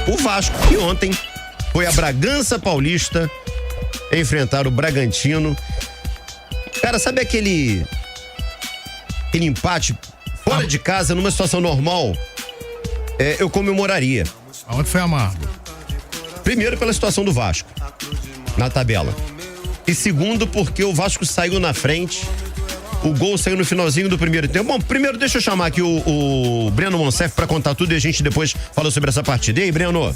o Vasco, que ontem foi a Bragança Paulista enfrentar o Bragantino. Cara, sabe aquele empate fora de casa, numa situação normal? Eu comemoraria. Aonde foi amargo? Primeiro, pela situação do Vasco na tabela. E segundo, porque o Vasco saiu na frente. O gol saiu no finalzinho do primeiro tempo. Bom, primeiro deixa eu chamar aqui o Breno Monsef pra contar tudo e a gente depois fala sobre essa partida. E aí, Breno?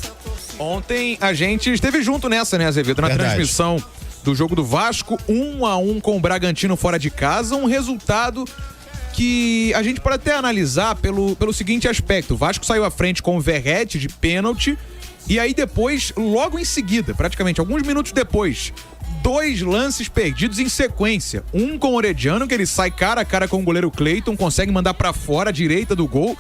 Ontem a gente esteve junto nessa, né, Azevedo? Na transmissão do jogo do Vasco, 1-1 com o Bragantino fora de casa. Um resultado que a gente pode até analisar pelo seguinte aspecto. O Vasco saiu à frente com o Verratti de pênalti. E aí depois, logo em seguida, praticamente alguns minutos depois, 2 lances perdidos em sequência. Um com o Orediano, que ele sai cara a cara com o goleiro Cleiton, consegue mandar pra fora a direita do gol.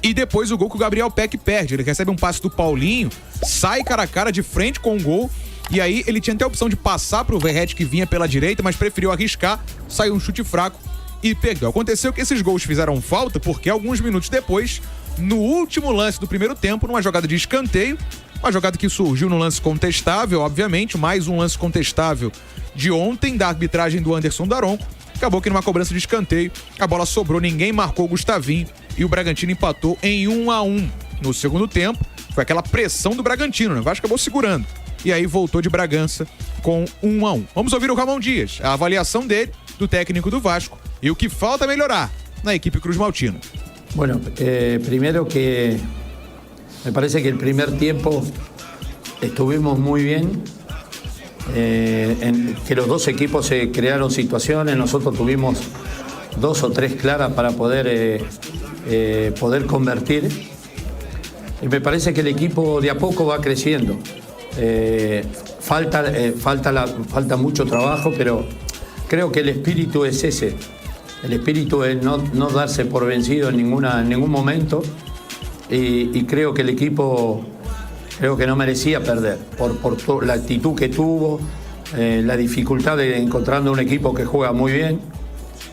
E depois o gol que o Gabriel Peck perde. Ele recebe um passe do Paulinho, sai cara a cara de frente com o gol. E aí ele tinha até a opção de passar pro Verratti, que vinha pela direita, mas preferiu arriscar, saiu um chute fraco e perdeu. Aconteceu que esses gols fizeram falta porque alguns minutos depois, no último lance do primeiro tempo, numa jogada de escanteio, uma jogada que surgiu no lance contestável, obviamente, mais um lance contestável de ontem, da arbitragem do Anderson Daronco. Acabou que numa cobrança de escanteio, a bola sobrou, ninguém marcou o Gustavinho e o Bragantino empatou em 1-1. No segundo tempo, foi aquela pressão do Bragantino, né? O Vasco acabou segurando. E aí voltou de Bragança com 1-1. Vamos ouvir o Ramon Dias, a avaliação dele, do técnico do Vasco, e o que falta melhorar na equipe Cruz Maltina. Bueno, primero que me parece que el primer tiempo estuvimos muy bien, que los dos equipos se crearon situaciones, nosotros tuvimos 2 o 3 claras para poder convertir, y me parece que el equipo de a poco va creciendo. Falta mucho trabajo, pero creo que el espíritu es ese. El espíritu es no darse por vencido en ningún momento, y creo que el equipo no merecía perder por la actitud que tuvo, la dificultad de encontrando un equipo que juega muy bien,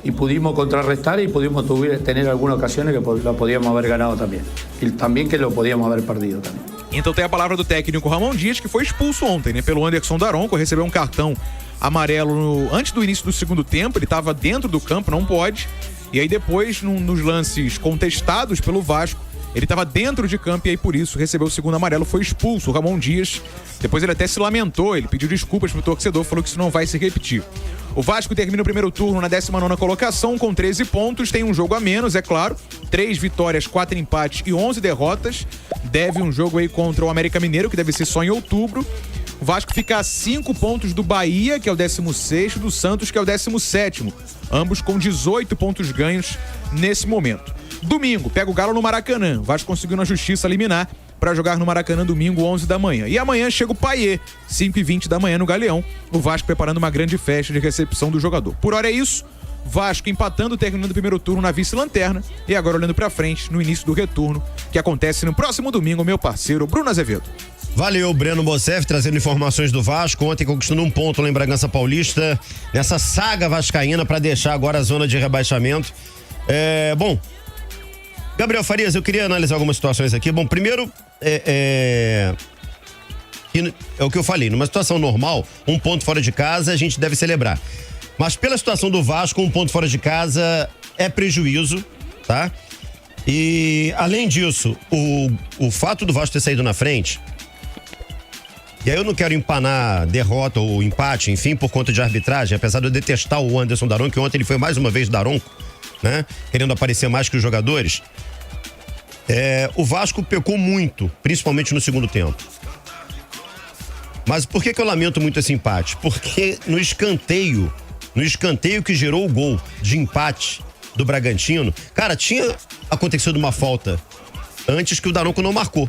y pudimos contrarrestar y pudimos tener algunas ocasiones que la podíamos haber ganado también, y también que lo podíamos haber perdido también. Então tem a palavra do técnico Ramon Dias, que foi expulso ontem, né, pelo Anderson Daronco, recebeu um cartão amarelo antes do início do segundo tempo. Ele estava dentro do campo, não pode. E aí depois, nos lances contestados pelo Vasco, ele estava dentro de campo e aí por isso recebeu o segundo amarelo, foi expulso. O Ramon Dias, depois ele até se lamentou, ele pediu desculpas pro torcedor, falou que isso não vai se repetir. O Vasco termina o primeiro turno na 19ª colocação com 13 pontos, tem um jogo a menos, é claro, 3 vitórias, 4 empates e 11 derrotas. Deve um jogo aí contra o América Mineiro, que deve ser só em outubro. O Vasco fica a 5 pontos do Bahia, que é o 16º, do Santos, que é o 17º. Ambos com 18 pontos ganhos nesse momento. Domingo, pega o Galo no Maracanã. O Vasco conseguiu na justiça liminar para jogar no Maracanã domingo, 11 da manhã. E amanhã chega o Paiê, 5h20 da manhã no Galeão. O Vasco preparando uma grande festa de recepção do jogador. Por hora é isso. Vasco empatando, terminando o primeiro turno na vice-lanterna. E agora olhando pra frente, no início do retorno, que acontece no próximo domingo, meu parceiro Bruno Azevedo. Valeu, Breno Monsef, trazendo informações do Vasco. Ontem conquistando um ponto lá em Bragança Paulista, nessa saga vascaína para deixar agora a zona de rebaixamento. Bom, Gabriel Farias, eu queria analisar algumas situações aqui. Bom, primeiro, é o que eu falei, numa situação normal, um ponto fora de casa a gente deve celebrar. Mas pela situação do Vasco, um ponto fora de casa é prejuízo, tá? E além disso, o fato do Vasco ter saído na frente, e aí eu não quero empanar derrota ou empate, enfim, por conta de arbitragem, apesar de eu detestar o Anderson Daronco, que ontem ele foi mais uma vez Daronco, né? Querendo aparecer mais que os jogadores. O Vasco pecou muito, principalmente no segundo tempo. Mas por que eu lamento muito esse empate? Porque no escanteio que gerou o gol de empate do Bragantino, cara, tinha acontecido uma falta antes que o Daronco não marcou.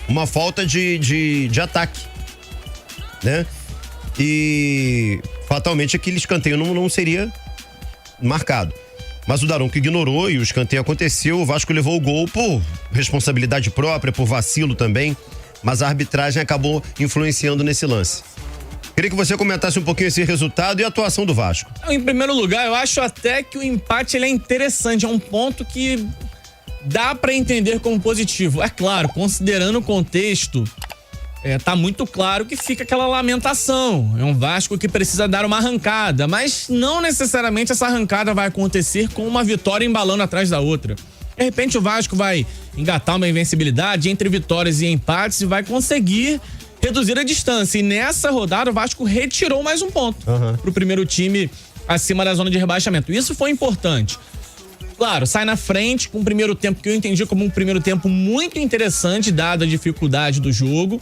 Uma falta de ataque, né? E fatalmente aquele escanteio não seria marcado. Mas o Daronco ignorou e o escanteio aconteceu. O Vasco levou o gol por responsabilidade própria, por vacilo também. Mas a arbitragem acabou influenciando nesse lance. Queria que você comentasse um pouquinho esse resultado e a atuação do Vasco. Em primeiro lugar, eu acho até que o empate ele é interessante. É um ponto que dá pra entender como positivo. É claro, considerando o contexto, tá muito claro que fica aquela lamentação. É um Vasco que precisa dar uma arrancada, mas não necessariamente essa arrancada vai acontecer com uma vitória embalando atrás da outra. De repente o Vasco vai engatar uma invencibilidade entre vitórias e empates e vai conseguir reduzir a distância. E nessa rodada o Vasco retirou mais um ponto pro primeiro time acima da zona de rebaixamento. Isso foi importante. Claro, sai na frente com um primeiro tempo que eu entendi como um primeiro tempo muito interessante, dada a dificuldade do jogo.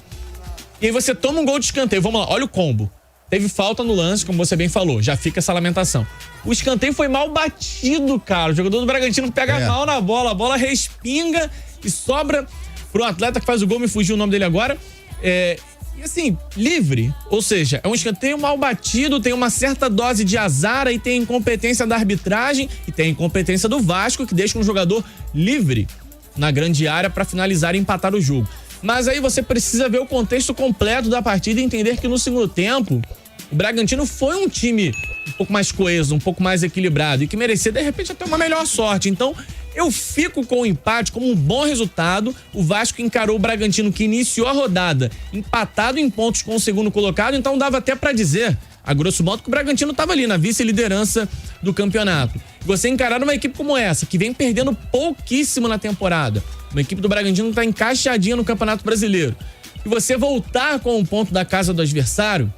E aí você toma um gol de escanteio. Vamos lá, olha o combo. Teve falta no lance, como você bem falou. Já fica essa lamentação. O escanteio foi mal batido, cara. O jogador do Bragantino pega mal na bola. A bola respinga e sobra pro atleta que faz o gol. Me fugiu o nome dele agora. E assim, livre. Ou seja, é um escanteio mal batido, tem uma certa dose de azar, aí tem a incompetência da arbitragem e tem a incompetência do Vasco, que deixa um jogador livre na grande área para finalizar e empatar o jogo. Mas aí você precisa ver o contexto completo da partida e entender que no segundo tempo o Bragantino foi um time um pouco mais coeso, um pouco mais equilibrado e que merecia, de repente, até uma melhor sorte. Então, eu fico com o empate como um bom resultado. O Vasco encarou o Bragantino, que iniciou a rodada empatado em pontos com o segundo colocado, então dava até pra dizer, a grosso modo, que o Bragantino tava ali na vice-liderança do campeonato. Você encarar uma equipe como essa, que vem perdendo pouquíssimo na temporada, uma equipe do Bragantino tá encaixadinha no Campeonato Brasileiro, e você voltar com um ponto da casa do adversário,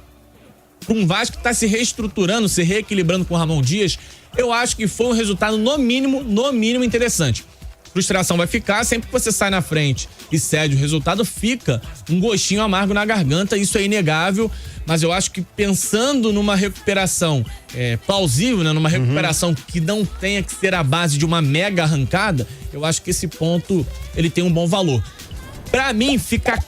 para um Vasco que tá se reestruturando, se reequilibrando com o Ramon Dias, eu acho que foi um resultado no mínimo interessante. Frustração vai ficar, sempre que você sai na frente e cede o resultado, fica um gostinho amargo na garganta, isso é inegável, mas eu acho que pensando numa recuperação plausível, né, numa recuperação que não tenha que ser a base de uma mega arrancada, eu acho que esse ponto ele tem um bom valor. Pra mim, fica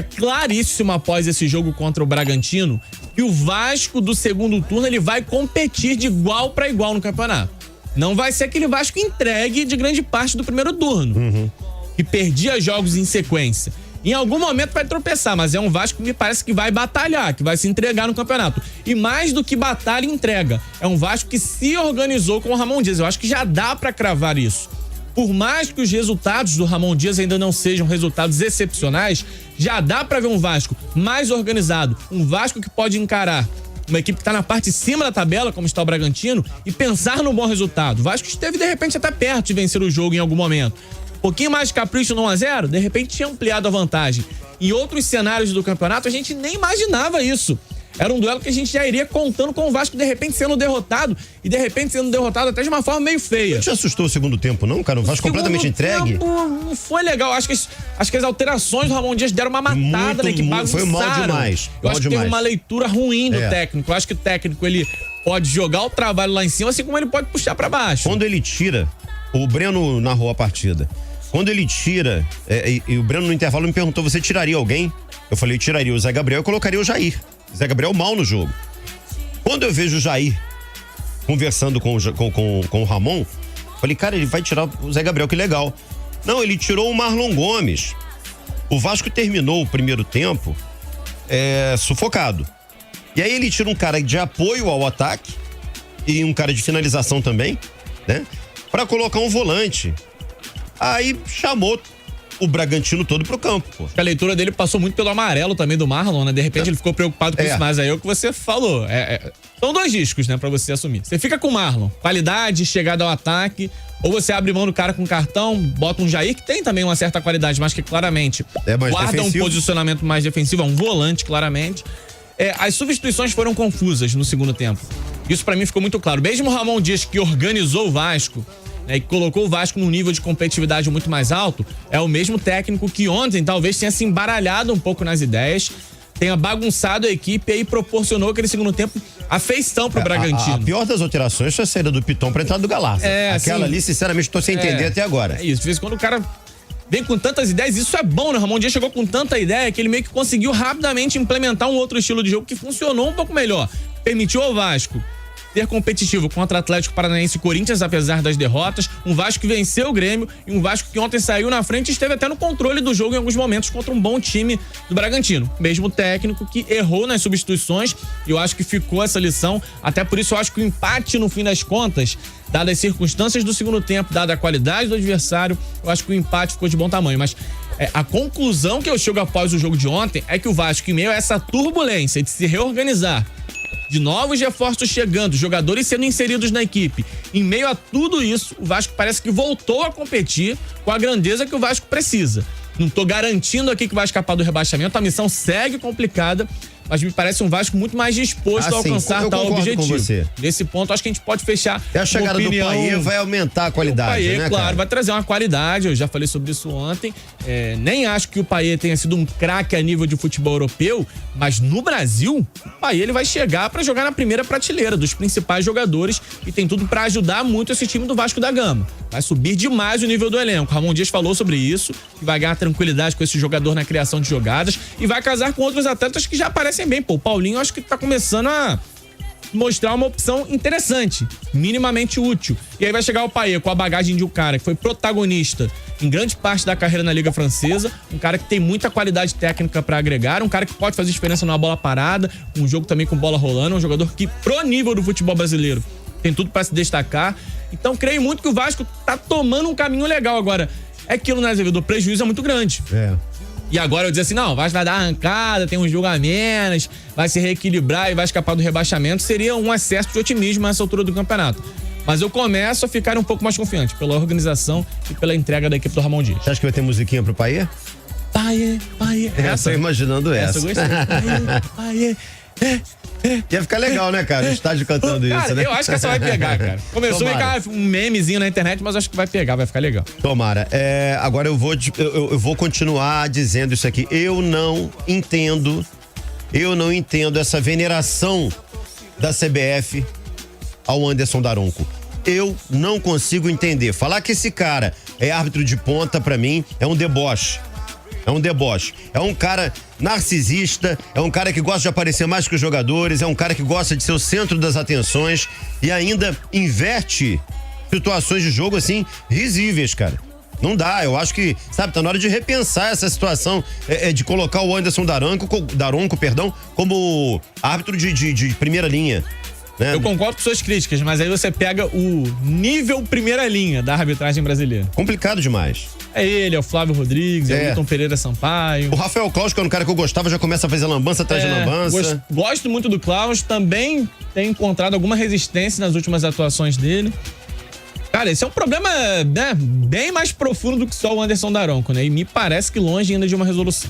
claríssimo após esse jogo contra o Bragantino que o Vasco do segundo turno ele vai competir de igual para igual no campeonato. Não vai ser aquele Vasco entregue de grande parte do primeiro turno, que perdia jogos em sequência. Em algum momento vai tropeçar, mas é um Vasco que me parece que vai batalhar, que vai se entregar no campeonato. E mais do que batalha e entrega, é um Vasco que se organizou com o Ramon Dias. Eu acho que já dá para cravar isso. Por mais que os resultados do Ramon Dias ainda não sejam resultados excepcionais, já dá pra ver um Vasco mais organizado, um Vasco que pode encarar uma equipe que tá na parte de cima da tabela, como está o Bragantino, e pensar num bom resultado. O Vasco esteve, de repente, até perto de vencer o jogo em algum momento. Um pouquinho mais de capricho no 1-0, de repente tinha ampliado a vantagem. Em outros cenários do campeonato, a gente nem imaginava isso. Era um duelo que a gente já iria contando com o Vasco de repente sendo derrotado, e de repente sendo derrotado até de uma forma meio feia. Não te assustou o segundo tempo, não, cara? O Vasco completamente entregue? Não foi legal. Acho que as alterações do Ramon Dias deram uma matada na equipe. Foi mal demais. Eu acho que teve uma leitura ruim do técnico. Eu acho que o técnico, ele pode jogar o trabalho lá em cima, assim como ele pode puxar pra baixo. Quando ele tira, o Breno narrou a partida. Quando ele tira, e o Breno no intervalo me perguntou, você tiraria alguém? Eu falei, tiraria o Zé Gabriel e colocaria o Jair. Zé Gabriel mal no jogo. Quando eu vejo o Jair conversando com o Ramon, falei, cara, ele vai tirar o Zé Gabriel, que legal. Não, ele tirou o Marlon Gomes. O Vasco terminou o primeiro tempo sufocado. E aí ele tira um cara de apoio ao ataque e um cara de finalização também, né? Pra colocar um volante. Aí chamou o Bragantino todo pro campo, pô. A leitura dele passou muito pelo amarelo também do Marlon, né? De repente ele ficou preocupado com isso, mas aí é o que você falou. São dois riscos, né, pra você assumir. Você fica com o Marlon, qualidade, chegada ao ataque, ou você abre mão do cara com cartão, bota um Jair, que tem também uma certa qualidade, mas que claramente guarda defensivo. Um posicionamento mais defensivo, é um volante, claramente. As substituições foram confusas no segundo tempo. Isso pra mim ficou muito claro. Mesmo o Ramon Dias, que organizou o Vasco, e colocou o Vasco num nível de competitividade muito mais alto, é o mesmo técnico que ontem talvez tenha se embaralhado um pouco nas ideias, tenha bagunçado a equipe e aí proporcionou aquele segundo tempo afeição pro Bragantino. A pior das alterações foi a saída do Piton pra entrada do Galarza. Aquela ali, sinceramente, tô sem entender até agora. Isso, de vez em quando o cara vem com tantas ideias, isso é bom, né? O Ramon Dias chegou com tanta ideia que ele meio que conseguiu rapidamente implementar um outro estilo de jogo que funcionou um pouco melhor. Permitiu ao Vasco ser competitivo contra Atlético Paranaense e Corinthians, apesar das derrotas. Um Vasco que venceu o Grêmio e um Vasco que ontem saiu na frente e esteve até no controle do jogo em alguns momentos contra um bom time do Bragantino. Mesmo técnico que errou nas substituições, e eu acho que ficou essa lição. Até por isso eu acho que o empate, no fim das contas, dadas as circunstâncias do segundo tempo, dada a qualidade do adversário, eu acho que o empate ficou de bom tamanho. Mas a conclusão que eu chego após o jogo de ontem é que o Vasco, em meio a essa turbulência de se reorganizar, de novos reforços chegando, jogadores sendo inseridos na equipe, em meio a tudo isso, o Vasco parece que voltou a competir com a grandeza que o Vasco precisa. Não tô garantindo aqui que vai escapar do rebaixamento, a missão segue complicada, mas me parece um Vasco muito mais disposto a alcançar tal objetivo. Nesse ponto, acho que a gente pode fechar. E a chegada do Payet vai aumentar a qualidade, o Payet, né, claro, cara? vai trazer uma qualidade, eu já falei sobre isso ontem. Nem acho que o Payet tenha sido um craque a nível de futebol europeu, mas no Brasil, o Payet ele vai chegar para jogar na primeira prateleira dos principais jogadores e tem tudo para ajudar muito esse time do Vasco da Gama. Vai subir demais o nível do elenco. Ramon Dias falou sobre isso, que vai ganhar tranquilidade com esse jogador na criação de jogadas e vai casar com outros atletas que já parecem bem. Pô, o Paulinho acho que tá começando a mostrar uma opção interessante, minimamente útil. E aí vai chegar o Payet com a bagagem de um cara que foi protagonista em grande parte da carreira na Liga Francesa, um cara que tem muita qualidade técnica pra agregar, um cara que pode fazer diferença numa bola parada, um jogo também com bola rolando, um jogador que, pro nível do futebol brasileiro, tem tudo pra se destacar. Então, creio muito que o Vasco tá tomando um caminho legal agora. É aquilo, né, Azevedo? O prejuízo é muito grande. E agora eu dizer assim, não, o Vasco vai dar arrancada, tem um jogo a menos, vai se reequilibrar e vai escapar do rebaixamento, seria um excesso de otimismo nessa altura do campeonato. Mas eu começo a ficar um pouco mais confiante pela organização e pela entrega da equipe do Ramon Dias. Você acha que vai ter musiquinha pro Payet? Payet. Tô imaginando essa. Eu gostei. Payet. Ia ficar legal, né, cara? O estádio cantando cara, isso, né? Eu acho que essa vai pegar, cara. Começou a ficar um memezinho na internet, mas acho que vai pegar, vai ficar legal. Tomara. Agora eu vou continuar dizendo isso aqui. Eu não entendo essa veneração da CBF ao Anderson Daronco. Eu não consigo entender. Falar que esse cara é árbitro de ponta, pra mim, é um deboche. É um deboche. É um cara narcisista, é um cara que gosta de aparecer mais que os jogadores, é um cara que gosta de ser o centro das atenções e ainda inverte situações de jogo, assim, risíveis, cara. Não dá, eu acho que, sabe, tá na hora de repensar essa situação de colocar o Anderson Daronco, como árbitro de primeira linha. Né? Eu concordo com suas críticas, mas aí você pega o nível primeira linha da arbitragem brasileira. Complicado demais. É ele, é o Flávio Rodrigues, é o Milton Pereira Sampaio. O Rafael Claus, que é um cara que eu gostava, já começa a fazer lambança atrás de lambança. Gosto muito do Claus, também tem encontrado alguma resistência nas últimas atuações dele. Cara, esse é um problema, né, bem mais profundo do que só o Anderson Daronco, né? E me parece que longe ainda de uma resolução.